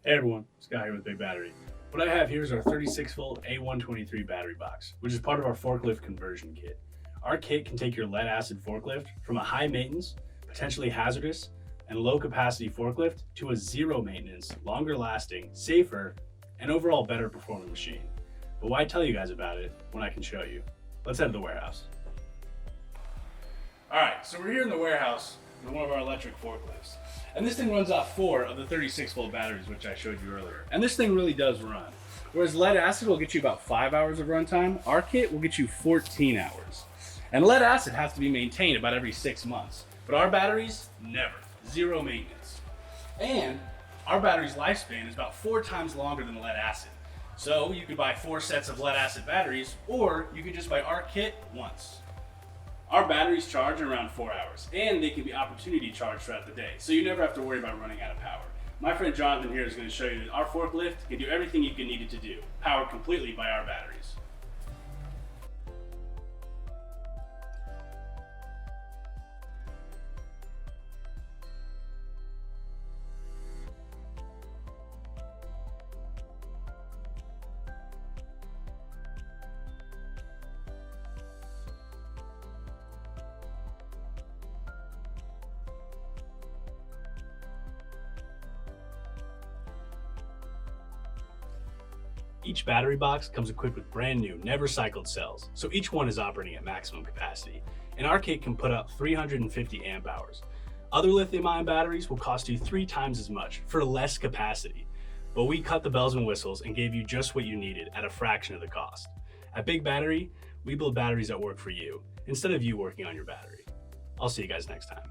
Hey everyone, Scott here with BigBattery. What I have here is our 36V A123 battery box, which is part of our Forklift Conversion Kit. Our kit can take your lead-acid forklift from a high-maintenance, potentially hazardous, and low-capacity forklift to a zero-maintenance, longer-lasting, safer, and overall better-performing machine. But why tell you guys about it when I can show you? Let's head to the warehouse. All right, so we're here in the warehouse with one of our electric forklifts. And this thing runs off 4 of the 36V batteries, which I showed you earlier. And this thing really does run. Whereas lead acid will get you about 5 hours of runtime, our kit will get you 14 hours. And lead acid has to be maintained about every 6 months. But our batteries, never. Zero maintenance. And our battery's lifespan is about 4 times longer than lead acid. So you could buy 4 sets of lead acid batteries, or you could just buy our kit once. Our batteries charge in around 4 hours, and they can be opportunity charged throughout the day, so you never have to worry about running out of power. My friend Jonathan here is going to show you that our forklift can do everything you can need it to do, powered completely by our batteries. Each battery box comes equipped with brand new, never cycled cells, so each one is operating at maximum capacity. And our kit can put out 350 amp hours. Other lithium-ion batteries will cost you 3 times as much for less capacity. But we cut the bells and whistles and gave you just what you needed at a fraction of the cost. At BigBattery, we build batteries that work for you, instead of you working on your battery. I'll see you guys next time.